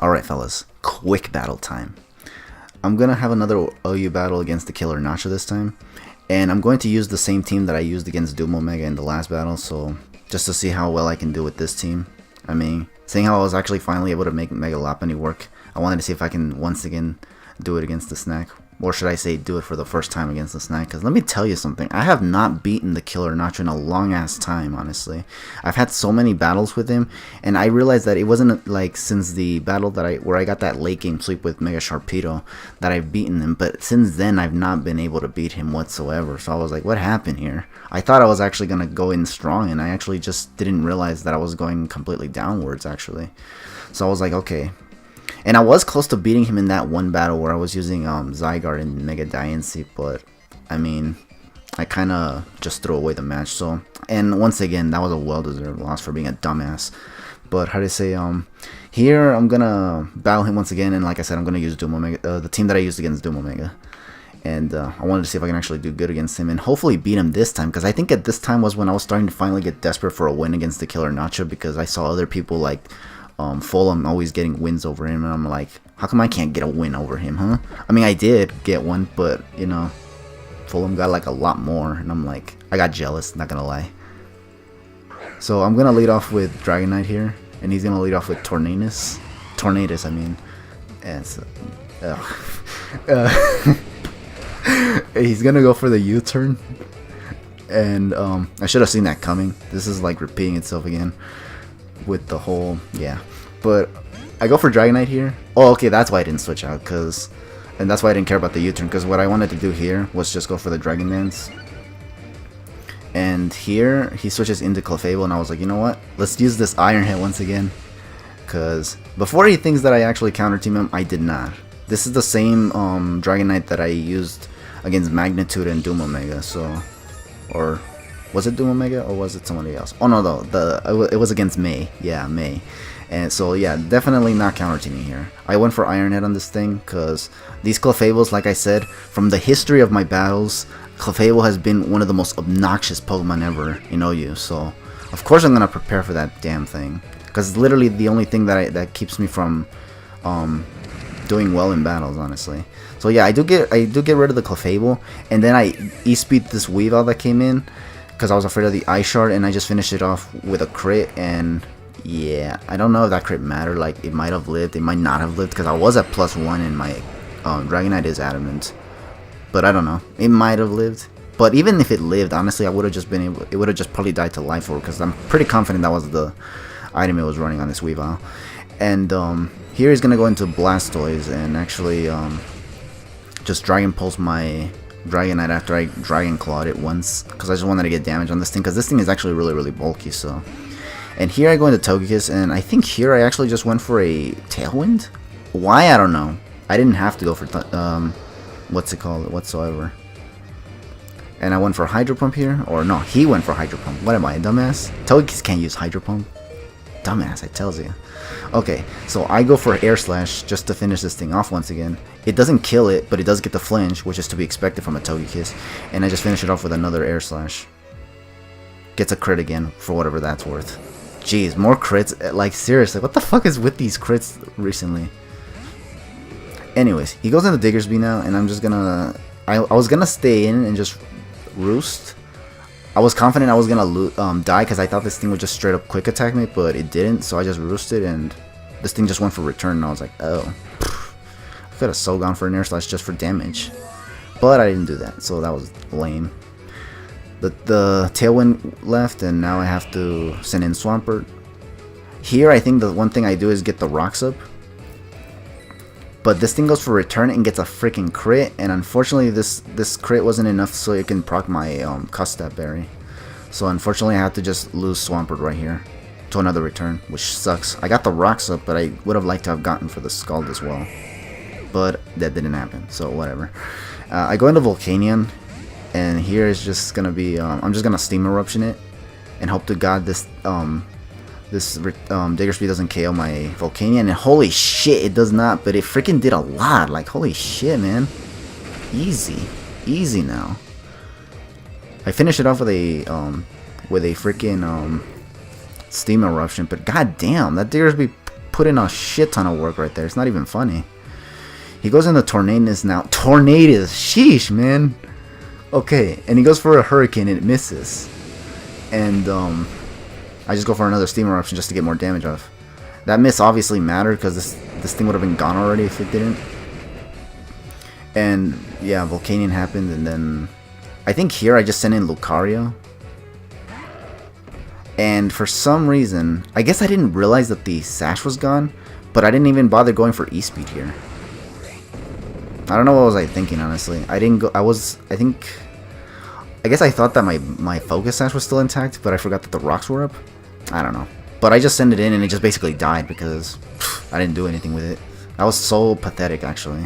Alright fellas, quick battle time. I'm gonna have another OU battle against the TheKillerNacho this time. And I'm going to use the same team that I used against Doom Omega in the last battle, so just to see how well I can do with this team. I mean, seeing how I was actually finally able to make Mega Lopunny work, I wanted to see if I can once again do it against the Snack. Or should I say do it for the first time against the Snack? Because let me tell you something, I have not beaten the TheKillerNacho in a long ass time, honestly. I've had so many battles with him, and I realized that it wasn't like since the battle that where I got that late game sweep with Mega Sharpedo that I've beaten him, but since then I've not been able to beat him whatsoever. So I was like, what happened here? I thought I was actually going to go in strong, and I actually just didn't realize that I was going completely downwards actually. So I was like, okay. And I was close to beating him in that one battle where I was using Zygarde and Mega Diancie, but I mean, I kind of just threw away the match. So, and once again, that was a well-deserved loss for being a dumbass. But how to say, here I'm gonna battle him once again, and like I said, I'm gonna use Doom Omega, the team that I used against Doom Omega. And I wanted to see if I can actually do good against him and hopefully beat him this time, because I think at this time was when I was starting to finally get desperate for a win against the TheKillerNacho, because I saw other people like Fulham always getting wins over him, and I'm like, how come I can't get a win over him, huh? I mean, I did get one, but you know, Fulham got like a lot more, and I'm like, I got jealous, not gonna lie. So I'm gonna lead off with Dragonite here, and he's gonna lead off with Tornadus, I mean, and so, he's gonna go for the U-turn, and I should have seen that coming. This is like repeating itself again with the whole, yeah. But I go for Dragonite here. Oh, okay, that's why I didn't switch out, and that's why I didn't care about the U-turn, because what I wanted to do here was just go for the Dragon Dance. And here he switches into Clefable, and I was like, you know what? Let's use this Iron Head once again, because before he thinks that I actually counter team him, I did not. This is the same Dragonite that I used against Magnitude and Doom Omega, so, or was it Doom Omega or was it somebody else? Oh no, it was against May. Yeah, May. And so yeah, definitely not counter teaming here. I went for Iron Head on this thing because these Clefables, like I said, from the history of my battles, Clefable has been one of the most obnoxious Pokemon ever in OU. So of course I'm gonna prepare for that damn thing, because it's literally the only thing that keeps me from doing well in battles, honestly. So yeah, I do get rid of the Clefable, and then I E-speed this Weavile that came in, because I was afraid of the Ice Shard, and I just finished it off with a crit. And yeah, I don't know if that crit mattered. Like, it might have lived, it might not have lived, because I was at +1 and my Dragonite is adamant, but I don't know, it might have lived. But even if it lived, honestly, I would have just been able, it would have just probably died to Life Orb, because I'm pretty confident that was the item it was running on this Weavile. And here he's gonna go into Blastoise and actually just Dragon Pulse my Dragonite after I Dragon Clawed it once, because I just wanted to get damage on this thing, because this thing is actually really bulky. So, and here I go into Togekiss, and I think here I actually just went for a Tailwind. Why, I don't know. I didn't have to go for what's it called whatsoever. And I went for Hydro Pump here, or no, he went for Hydro Pump. What am I, a dumbass? Togekiss can't use Hydro Pump. Dumbass, I tells you. Okay, so I go for Air Slash just to finish this thing off once again. It doesn't kill it, but it does get the flinch, which is to be expected from a Togekiss. And I just finish it off with another Air Slash. Gets a crit again, for whatever that's worth. Jeez, more crits. Like, seriously, what the fuck is with these crits recently? Anyways, he goes into Diggersby now, and I'm just gonna... I was gonna stay in and just roost. I was confident I was gonna die, because I thought this thing would just straight up quick attack me, but it didn't. So I just roosted, and this thing just went for return, and I was like, oh, I could have so gone for an Air Slash just for damage, but I didn't do that, so that was lame. The Tailwind left, and now I have to send in Swampert. Here I think the one thing I do is get the Rocks up, but this thing goes for return and gets a freaking crit, and unfortunately this crit wasn't enough so it can proc my Custap Berry. So unfortunately I have to just lose Swampert right here to another return, which sucks. I got the Rocks up, but I would have liked to have gotten for the Scald as well, but that didn't happen, so whatever. I go into Volcanion, and here is just gonna be I'm just gonna Steam Eruption it and hope to God this Diggersby doesn't KO my Volcanion, and holy shit, it does not, but it freaking did a lot. Like, holy shit, man. Easy now. I finished it off with a freaking Steam Eruption, but goddamn, that Diggersby put in a shit ton of work right there. It's not even funny. He goes into Tornadus now. Tornadus! Sheesh, man! Okay, and he goes for a Hurricane and it misses. And, I just go for another Steam Eruption just to get more damage off. That miss obviously mattered because this thing would have been gone already if it didn't. And, yeah, Volcanion happened, and then... I think here I just sent in Lucario. And for some reason, I guess I didn't realize that the Sash was gone, but I didn't even bother going for E-Speed here. I don't know what was I thinking, honestly. I didn't go, I guess I thought that my Focus Sash was still intact, but I forgot that the rocks were up. I don't know. But I just sent it in and it just basically died because I didn't do anything with it. That was so pathetic, actually.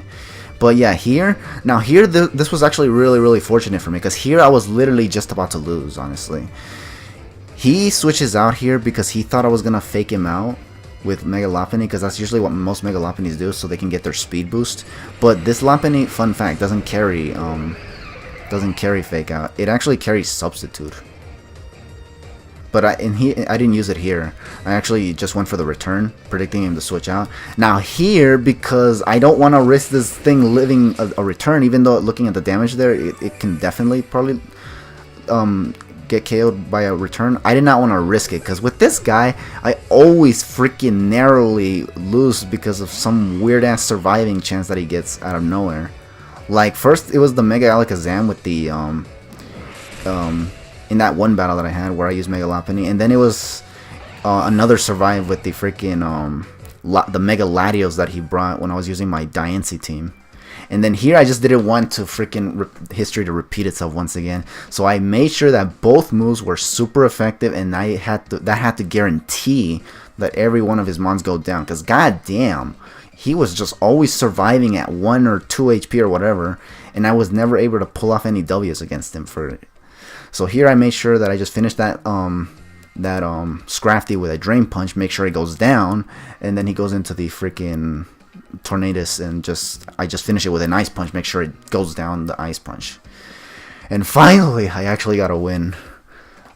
But yeah, this was actually really, really fortunate for me, because here I was literally just about to lose, honestly. He switches out here because he thought I was going to fake him out with Mega Lopunny, because that's usually what most Mega Lopunnies do, so they can get their speed boost. But this Lopunny, fun fact, doesn't carry fake out. It actually carries substitute. But I didn't use it here. I actually just went for the return, predicting him to switch out. Now here, because I don't want to risk this thing living a return, even though looking at the damage there, it can definitely probably get KO'd by a return. I did not want to risk it, because with this guy, I always freaking narrowly lose because of some weird ass surviving chance that he gets out of nowhere. Like, first it was the Mega Alakazam with the in that one battle that I had where I used Mega Lopunny, and then it was another survive with the freaking the Mega Latios that he brought when I was using my Diancie team. And then here I just didn't want to freaking history to repeat itself once again, so I made sure that both moves were super effective, and that had to guarantee that every one of his mons go down, because goddamn, he was just always surviving at 1 or 2 HP or whatever, and I was never able to pull off any W's against him for it. So here I made sure that I just finished that Scrafty with a Drain Punch, make sure he goes down, and then he goes into the freaking Tornadus, and I just finish it with an Ice Punch, make sure it goes down the Ice Punch. And finally, I actually got a win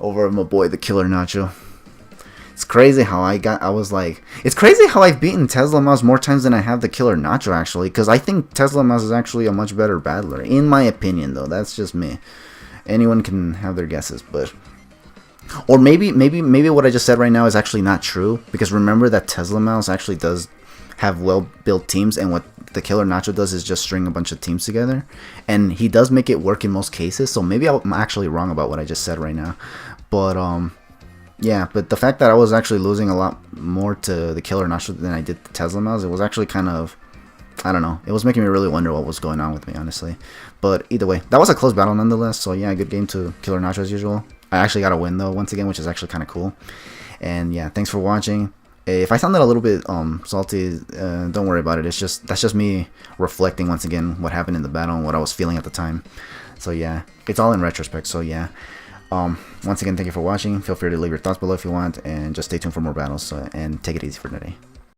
over my boy, TheKillerNacho. It's crazy how it's crazy how I've beaten Tesla Mouse more times than I have TheKillerNacho, actually, because I think Tesla Mouse is actually a much better battler, in my opinion, though. That's just me. Anyone can have their guesses, but... Or maybe what I just said right now is actually not true, because remember that Tesla Mouse actually does have well-built teams, and what TheKillerNacho does is just string a bunch of teams together, and he does make it work in most cases, so maybe I'm actually wrong about what I just said right now. But, yeah, but the fact that I was actually losing a lot more to TheKillerNacho than I did to Tesla Mouse, it was actually kind of... I don't know. It was making me really wonder what was going on with me, honestly. But either way, that was a close battle nonetheless. So yeah, good game to KillerNacho as usual. I actually got a win though once again, which is actually kind of cool. And yeah, thanks for watching. If I sounded a little bit salty, don't worry about it. That's just me reflecting once again what happened in the battle and what I was feeling at the time. So yeah, it's all in retrospect. So yeah. Once again, thank you for watching. Feel free to leave your thoughts below if you want, and just stay tuned for more battles. And take it easy for today.